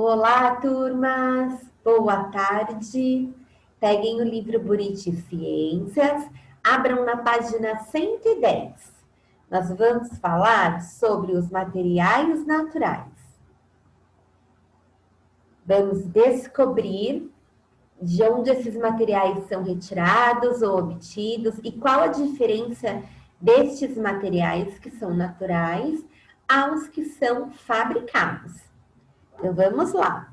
Olá, turmas! Boa tarde! Peguem o livro Buriti Ciências, abram na página 110. Nós vamos falar sobre os materiais naturais. Vamos descobrir de onde esses materiais são retirados ou obtidos e qual a diferença destes materiais que são naturais aos que são fabricados. Então, vamos lá.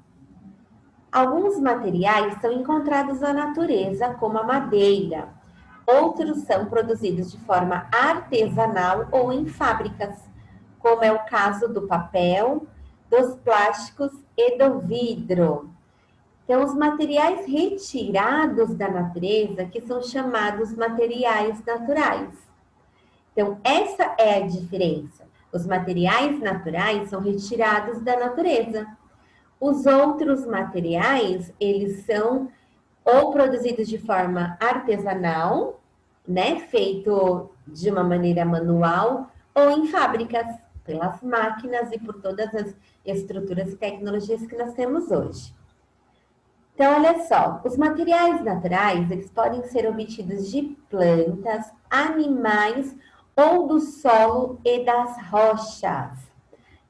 Alguns materiais são encontrados na natureza, como a madeira. Outros são produzidos de forma artesanal ou em fábricas, como é o caso do papel, dos plásticos e do vidro. Então, os materiais retirados da natureza, que são chamados materiais naturais. Então, essa é a diferença. Os materiais naturais são retirados da natureza. Os outros materiais, eles são ou produzidos de forma artesanal, né, feito de uma maneira manual, ou em fábricas, pelas máquinas e por todas as estruturas e tecnologias que nós temos hoje. Então, olha só, os materiais naturais, eles podem ser obtidos de plantas, animais ou do solo e das rochas.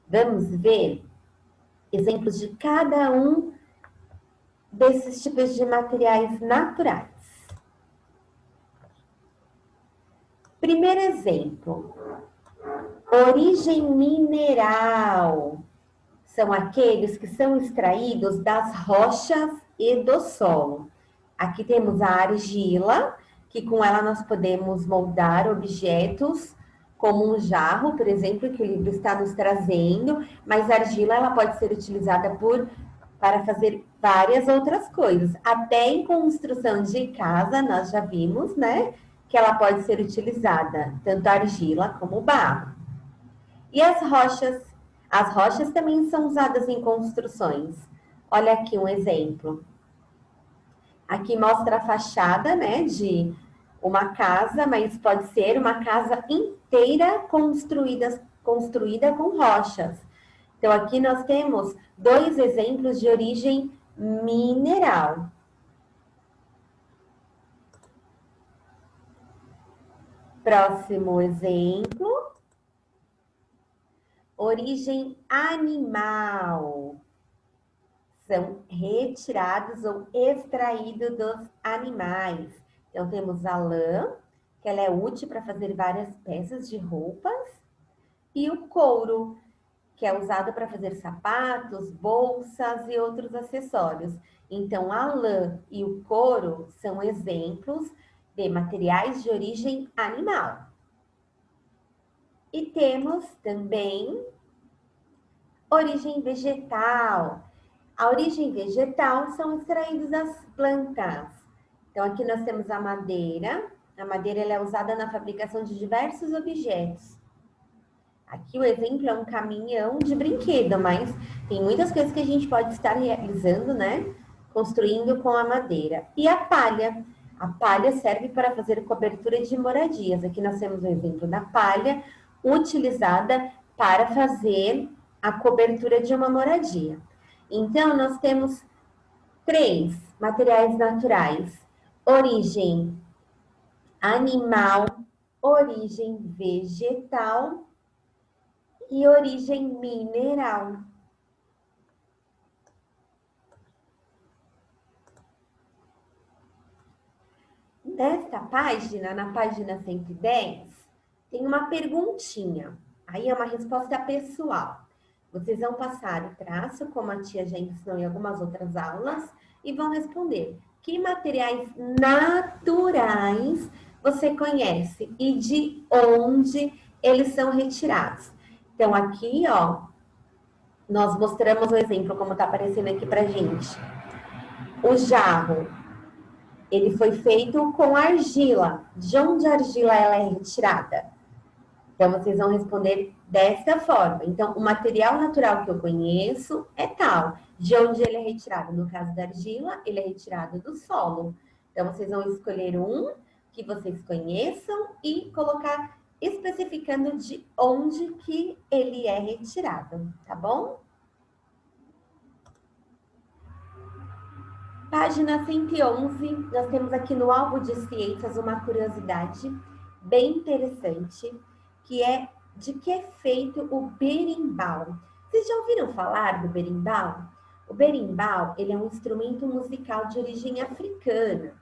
Vamos ver exemplos de cada um desses tipos de materiais naturais. Primeiro exemplo, origem mineral. São aqueles que são extraídos das rochas e do solo. Aqui temos a argila, que com ela nós podemos moldar objetos, como um jarro, por exemplo, que o livro está nos trazendo, mas a argila ela pode ser utilizada para fazer várias outras coisas. Até em construção de casa, nós já vimos, né, que ela pode ser utilizada, tanto a argila como o barro. E as rochas? As rochas também são usadas em construções. Olha aqui um exemplo. Aqui mostra a fachada, né, de uma casa, mas pode ser uma casa inteira construída com rochas. Então, aqui nós temos dois exemplos de origem mineral. Próximo exemplo. Origem animal. São retirados ou extraídos dos animais. Então, temos a lã, que ela é útil para fazer várias peças de roupas, e o couro, que é usado para fazer sapatos, bolsas e outros acessórios. Então, a lã e o couro são exemplos de materiais de origem animal. E temos também origem vegetal. A origem vegetal são extraídos das plantas. Então, aqui nós temos a madeira. A madeira ela é usada na fabricação de diversos objetos. Aqui o exemplo é um caminhão de brinquedo, mas tem muitas coisas que a gente pode estar realizando, né? Construindo com a madeira. E a palha. A palha serve para fazer cobertura de moradias. Aqui nós temos o exemplo da palha utilizada para fazer a cobertura de uma moradia. Então, nós temos 3 materiais naturais: origem animal, origem vegetal e origem mineral. Nesta página, na página 110, tem uma perguntinha. Aí é uma resposta pessoal. Vocês vão passar o traço, como a tia já ensinou em algumas outras aulas, e vão responder: que materiais naturais você conhece e de onde eles são retirados? Então, aqui, ó, nós mostramos o exemplo, como está aparecendo aqui pra gente. O jarro, ele foi feito com argila. De onde a argila ela é retirada? Então, vocês vão responder desta forma. Então, o material natural que eu conheço é tal. De onde ele é retirado? No caso da argila, ele é retirado do solo. Então, vocês vão escolher um que vocês conheçam e colocar especificando de onde que ele é retirado, tá bom? Página 111, nós temos aqui no álbum de ciências uma curiosidade bem interessante, que é de que é feito o berimbau. Vocês já ouviram falar do berimbau? O berimbau, ele é um instrumento musical de origem africana.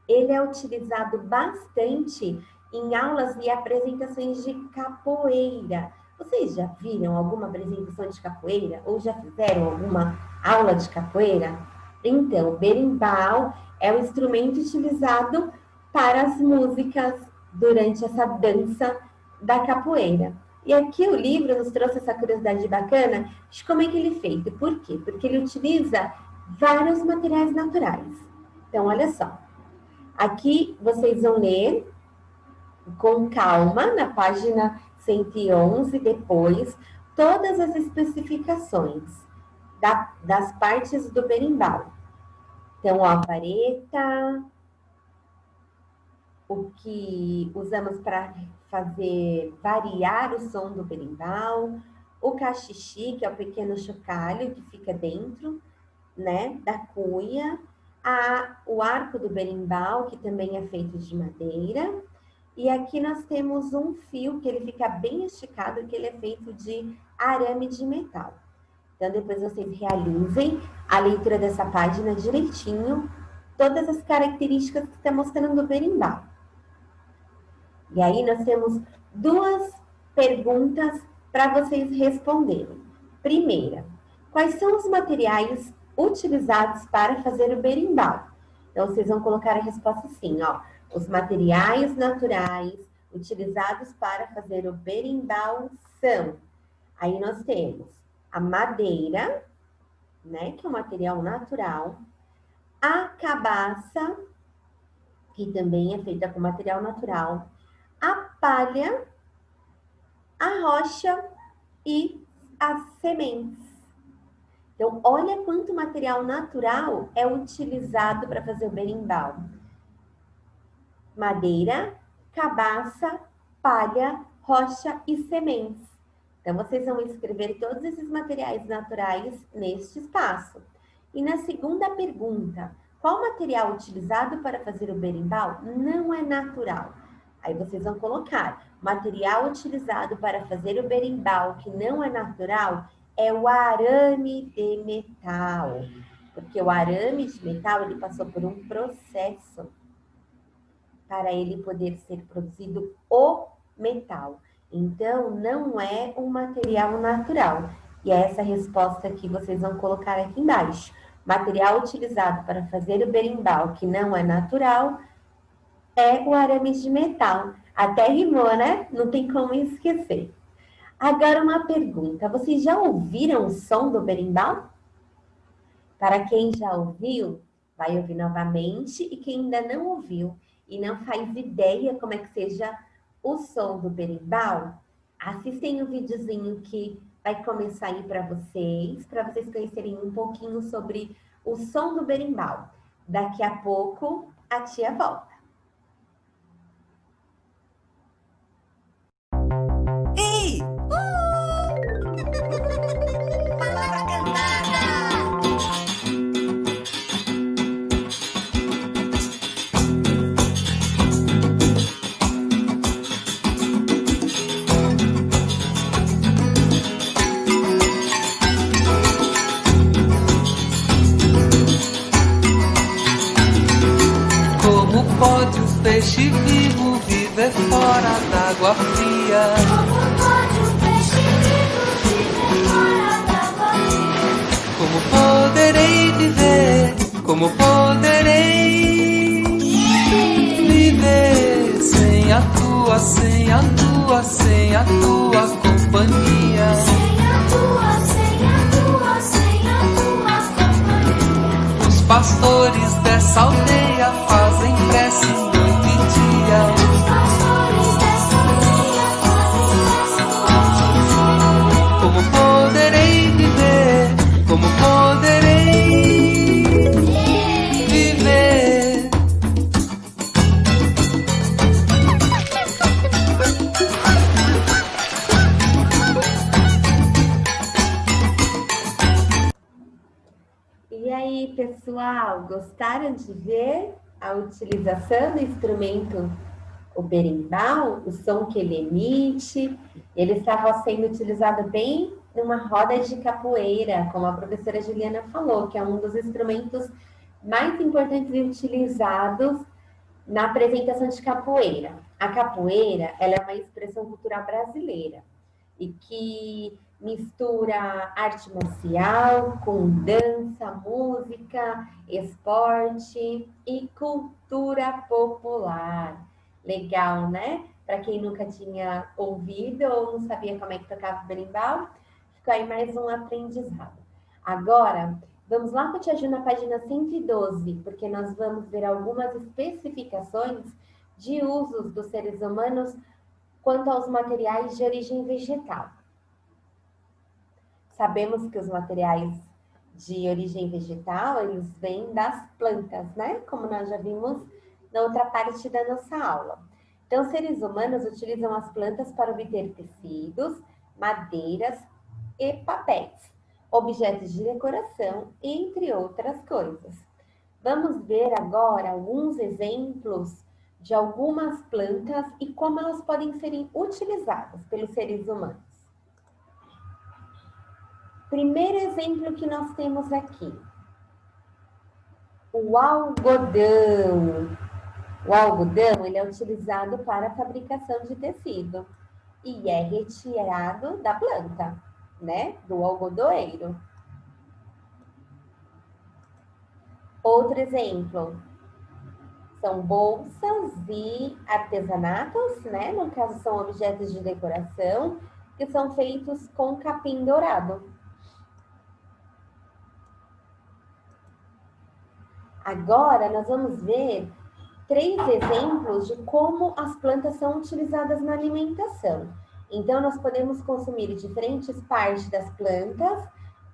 Ele é utilizado bastante em aulas e apresentações de capoeira. Vocês já viram alguma apresentação de capoeira? Ou já fizeram alguma aula de capoeira? Então, o berimbau é um instrumento utilizado para as músicas durante essa dança da capoeira. E aqui o livro nos trouxe essa curiosidade bacana de como é que ele é feito. Por quê? Porque ele utiliza vários materiais naturais. Então, olha só. Aqui vocês vão ler com calma, na página 111, depois, todas as especificações das partes do berimbau. Então, ó, a vareta, o que usamos para fazer variar o som do berimbau, o cachixi, que é o pequeno chocalho que fica dentro, né, da cuia, o arco do berimbau, que também é feito de madeira, e aqui nós temos um fio que ele fica bem esticado, que ele é feito de arame de metal. Então, depois vocês realizem a leitura dessa página direitinho, todas as características que está mostrando o berimbau. E aí nós temos duas perguntas para vocês responderem. Primeira, quais são os materiais utilizados para fazer o berimbau? Então, vocês vão colocar a resposta assim, ó. Os materiais naturais utilizados para fazer o berimbau são... Aí nós temos a madeira, né, que é um material natural, a cabaça, que também é feita com material natural, a palha, a rocha e as sementes. Então, olha quanto material natural é utilizado para fazer o berimbau. Madeira, cabaça, palha, rocha e sementes. Então, vocês vão escrever todos esses materiais naturais neste espaço. E na segunda pergunta, qual material utilizado para fazer o berimbau não é natural? Aí vocês vão colocar, material utilizado para fazer o berimbau que não é natural é o arame de metal. Porque o arame de metal, ele passou por um processo para ele poder ser produzido o metal. Então, não é um material natural. E é essa resposta que vocês vão colocar aqui embaixo. Material utilizado para fazer o berimbau que não é natural é o arame de metal. Até rimou, né? Não tem como esquecer. Agora uma pergunta. Vocês já ouviram o som do berimbau? Para quem já ouviu, vai ouvir novamente. E quem ainda não ouviu e não faz ideia como é que seja o som do berimbau, assistem o videozinho que vai começar aí para vocês conhecerem um pouquinho sobre o som do berimbau. Daqui a pouco, a tia volta. Ei! Palavra cantada! Como pode o peixe vivo viver fora d'água fria? Como pode um peixe vivo viver fora d'água fria? Como poderei viver? Como poderei viver sem a tua, sem a tua, sem a tua companhia? Sem a tua, sem a tua, sem a tua companhia. Os pastores dessa aldeia fazem prece noite e dia. Os pastores dessa aldeia fazem prece noite e dia. Como poderei viver? Como poderei viver? E aí, pessoal, gostaram de ver a utilização do instrumento, o berimbau, o som que ele emite? Ele estava sendo utilizado bem numa roda de capoeira, como a professora Juliana falou, que é um dos instrumentos mais importantes e utilizados na apresentação de capoeira. A capoeira, ela é uma expressão cultural brasileira e que mistura arte marcial com dança, música, esporte e cultura popular. Legal, né? Para quem nunca tinha ouvido ou não sabia como é que tocava o berimbau, ficou aí mais um aprendizado. Agora, vamos lá com a Tia Ju na página 112, porque nós vamos ver algumas especificações de usos dos seres humanos quanto aos materiais de origem vegetal. Sabemos que os materiais de origem vegetal, eles vêm das plantas, né? Como nós já vimos na outra parte da nossa aula. Então, os seres humanos utilizam as plantas para obter tecidos, madeiras e papéis, objetos de decoração, entre outras coisas. Vamos ver agora alguns exemplos de algumas plantas e como elas podem ser utilizadas pelos seres humanos. Primeiro exemplo que nós temos aqui, o algodão. O algodão, ele é utilizado para a fabricação de tecido e é retirado da planta, né? Do algodoeiro. Outro exemplo, são bolsas e artesanatos, né? No caso, são objetos de decoração que são feitos com capim dourado. Agora, nós vamos ver 3 exemplos de como as plantas são utilizadas na alimentação. Então, nós podemos consumir diferentes partes das plantas,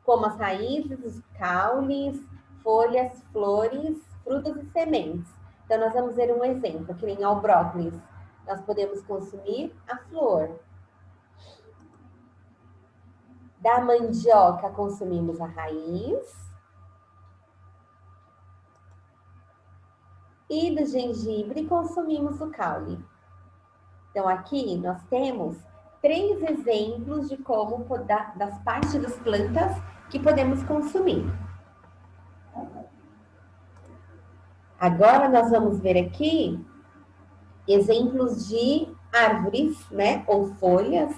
como as raízes, os caules, folhas, flores, frutos e sementes. Então, nós vamos ver um exemplo, que nem ao brócolis. Nós podemos consumir a flor. Da mandioca, consumimos a raiz. E do gengibre, consumimos o caule. Então, aqui nós temos 3 exemplos de como das partes das plantas que podemos consumir. Agora, nós vamos ver aqui exemplos de árvores, né, ou folhas,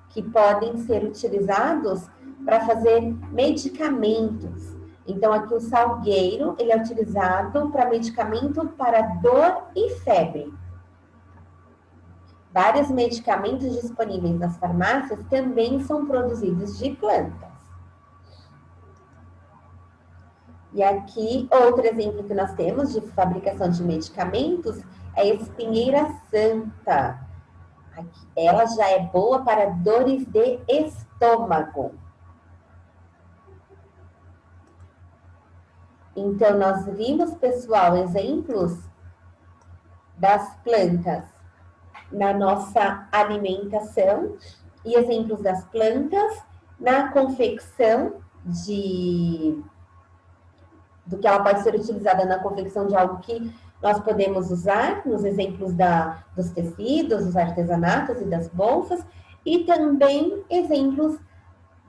que podem ser utilizados para fazer medicamentos. Então, aqui o salgueiro, ele é utilizado para medicamento para dor e febre. Vários medicamentos disponíveis nas farmácias também são produzidos de plantas. E aqui, outro exemplo que nós temos de fabricação de medicamentos é a espinheira santa. Aqui, ela já é boa para dores de estômago. Então, nós vimos, pessoal, exemplos das plantas na nossa alimentação e exemplos das plantas na confecção do que ela pode ser utilizada na confecção de algo que nós podemos usar, nos exemplos dos tecidos, dos artesanatos e das bolsas, e também exemplos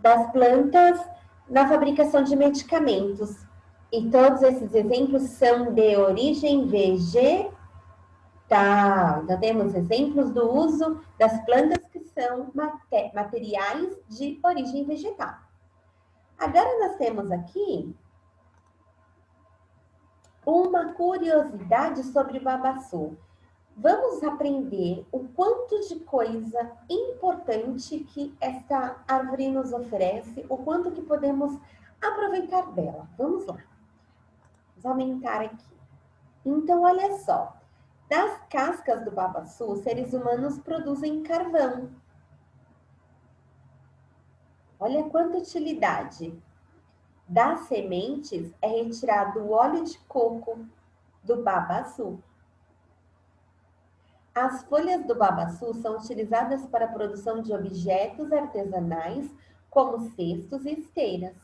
das plantas na fabricação de medicamentos. E todos esses exemplos são de origem vegetal. Então, temos exemplos do uso das plantas que são materiais de origem vegetal. Agora, nós temos aqui uma curiosidade sobre o babaçu. Vamos aprender o quanto de coisa importante que esta árvore nos oferece, o quanto que podemos aproveitar dela. Vamos lá. Vamos aumentar aqui. Então, olha só. Das cascas do babaçu, os seres humanos produzem carvão. Olha quanta utilidade. Das sementes é retirado o óleo de coco do babaçu. As folhas do babaçu são utilizadas para a produção de objetos artesanais, como cestos e esteiras.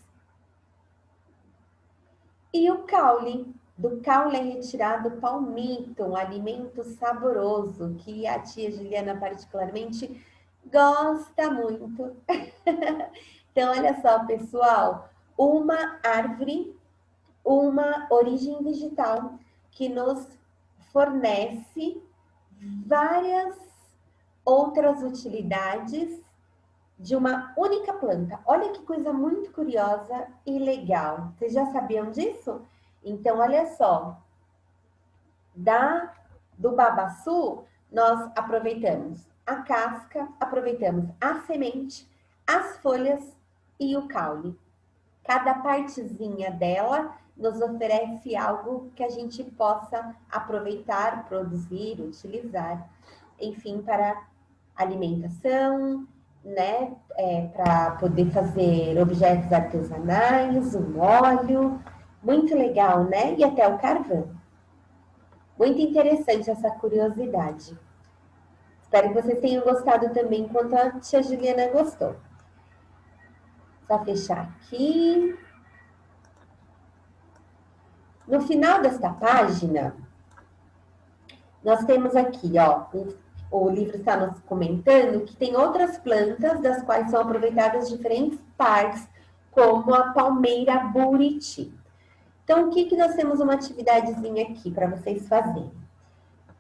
E o caule. Do caule é retirado o palmito, um alimento saboroso que a tia Juliana particularmente gosta muito. Então, olha só, pessoal, uma árvore, uma origem vegetal que nos fornece várias outras utilidades de uma única planta. Olha que coisa muito curiosa e legal. Vocês já sabiam disso? Então, olha só, do babaçu, nós aproveitamos a casca, aproveitamos a semente, as folhas e o caule. Cada partezinha dela nos oferece algo que a gente possa aproveitar, produzir, utilizar, enfim, para alimentação, né? Para poder fazer objetos artesanais, um óleo, muito legal, né? E até o carvão. Muito interessante essa curiosidade. Espero que vocês tenham gostado também, quanto a tia Juliana gostou. Só fechar aqui. No final desta página, nós temos aqui, ó, o livro está nos comentando que tem outras plantas das quais são aproveitadas diferentes partes, como a palmeira buriti. Então, o que nós temos uma atividadezinha aqui para vocês fazerem?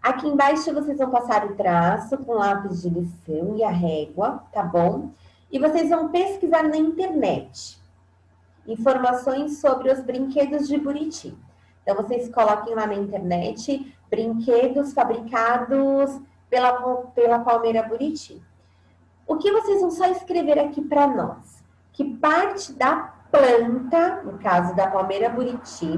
Aqui embaixo vocês vão passar o traço com lápis de lição e a régua, tá bom? E vocês vão pesquisar na internet informações sobre os brinquedos de Buriti. Então, vocês coloquem lá na internet brinquedos fabricados pela palmeira Buriti. O que vocês vão só escrever aqui para nós? Que parte da planta, no caso da palmeira Buriti,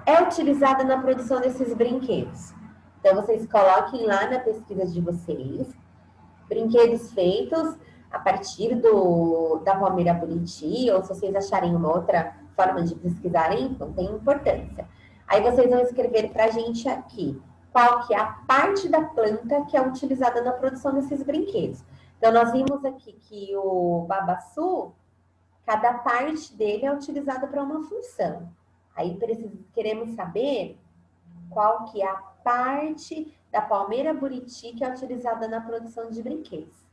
é utilizada na produção desses brinquedos. Então, vocês coloquem lá na pesquisa de vocês, brinquedos feitos a partir da palmeira buriti, ou se vocês acharem uma outra forma de pesquisarem, não tem importância. Aí vocês vão escrever para a gente aqui, qual que é a parte da planta que é utilizada na produção desses brinquedos. Então, nós vimos aqui que o babaçu, cada parte dele é utilizada para uma função. Aí queremos saber qual que é a parte da palmeira buriti que é utilizada na produção de brinquedos.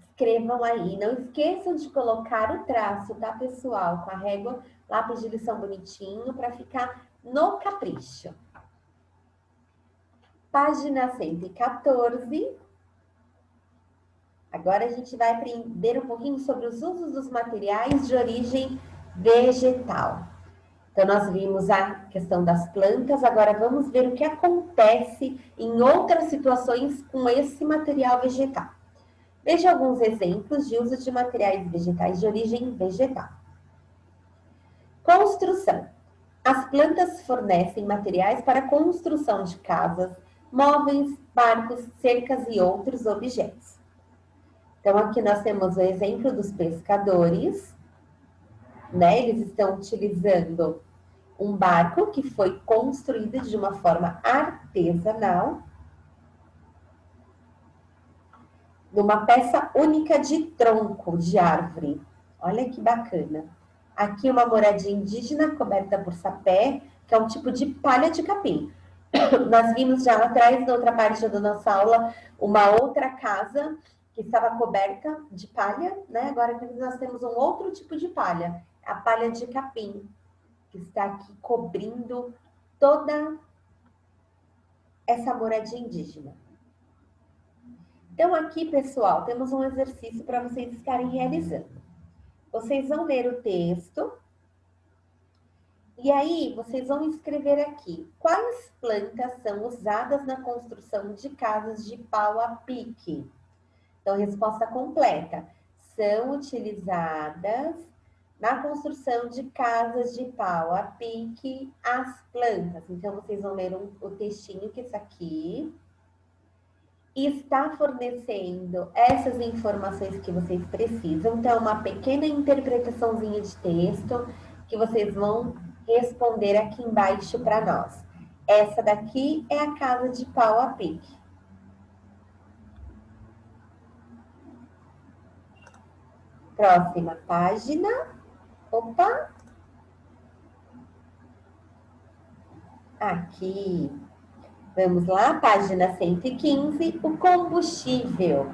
Escrevam aí, não esqueçam de colocar o traço, tá, pessoal? Com a régua, lápis de lição bonitinho, para ficar no capricho. Página 114. Agora a gente vai aprender um pouquinho sobre os usos dos materiais de origem vegetal. Então, nós vimos a questão das plantas, agora vamos ver o que acontece em outras situações com esse material vegetal. Veja alguns exemplos de uso de materiais vegetais de origem vegetal. Construção. As plantas fornecem materiais para a construção de casas, móveis, barcos, cercas e outros objetos. Então, aqui nós temos o exemplo dos pescadores, né? Eles estão utilizando um barco que foi construído de uma forma artesanal, numa peça única de tronco de árvore. Olha que bacana. Aqui uma moradia indígena coberta por sapé, que é um tipo de palha de capim. Nós vimos já lá atrás, na outra parte da nossa aula, uma outra casa que estava coberta de palha, né? Agora nós temos um outro tipo de palha, a palha de capim, que está aqui cobrindo toda essa moradia indígena. Então, aqui, pessoal, temos um exercício para vocês estarem realizando. Vocês vão ler o texto e aí vocês vão escrever aqui quais plantas são usadas na construção de casas de pau a pique. Então, resposta completa. São utilizadas na construção de casas de pau a pique as plantas. Então, vocês vão ler o textinho que é isso aqui. E está fornecendo essas informações que vocês precisam. Então, uma pequena interpretaçãozinha de texto que vocês vão responder aqui embaixo para nós. Essa daqui é a casa de pau a pique. Próxima página. Opa! Aqui, vamos lá, página 115, o combustível.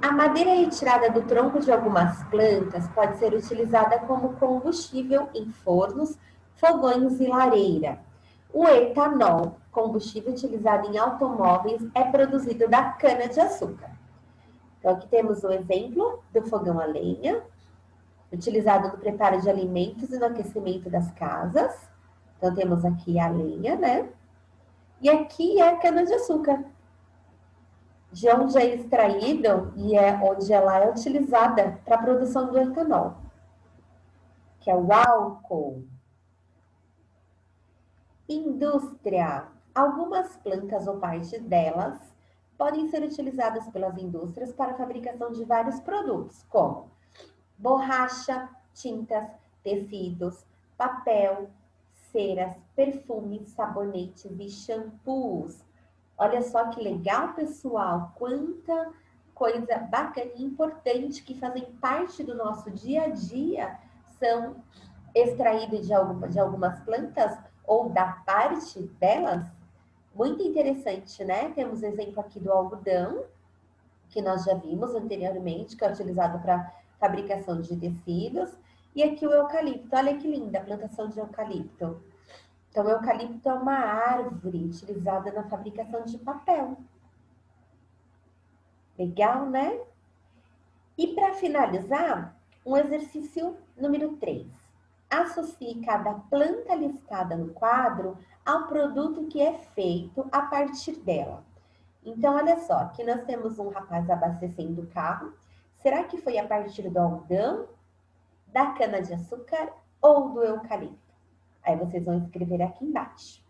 A madeira retirada do tronco de algumas plantas pode ser utilizada como combustível em fornos, fogões e lareira. O etanol, combustível utilizado em automóveis, é produzido da cana-de-açúcar. Então, aqui temos o exemplo do fogão a lenha, utilizado no preparo de alimentos e no aquecimento das casas. Então, temos aqui a lenha, né? E aqui é a cana-de-açúcar, de onde é extraído e onde ela é utilizada para a produção do etanol, que é o álcool. Indústria. Algumas plantas ou partes delas podem ser utilizadas pelas indústrias para a fabricação de vários produtos, como borracha, tintas, tecidos, papel, ceras, perfumes, sabonetes e shampoos. Olha só que legal, pessoal, quanta coisa bacana e importante que fazem parte do nosso dia a dia são extraídos de algumas plantas ou da parte delas. Muito interessante, né? Temos exemplo aqui do algodão, que nós já vimos anteriormente, que é utilizado para fabricação de tecidos. E aqui o eucalipto, olha que linda a plantação de eucalipto. Então, o eucalipto é uma árvore utilizada na fabricação de papel. Legal, né? E para finalizar, um exercício número 3. Associe cada planta listada no quadro ao produto que é feito a partir dela. Então, olha só, aqui nós temos um rapaz abastecendo o carro. Será que foi a partir do algodão, da cana-de-açúcar ou do eucalipto? Aí vocês vão escrever aqui embaixo.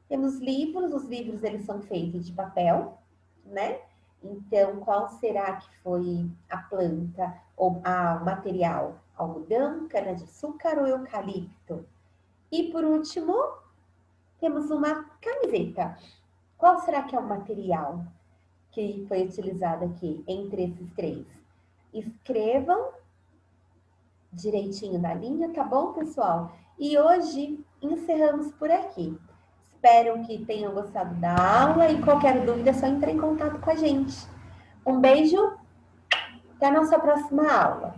Temos livros, os livros eles são feitos de papel, né? Então, qual será que foi a planta ou o material? Algodão, cana-de-açúcar ou eucalipto? E por último, temos uma camiseta. Qual será que é o material que foi utilizado aqui entre esses três? Escrevam direitinho na linha, tá bom, pessoal? E hoje encerramos por aqui. Espero que tenham gostado da aula e qualquer dúvida é só entrar em contato com a gente. Um beijo, até a nossa próxima aula.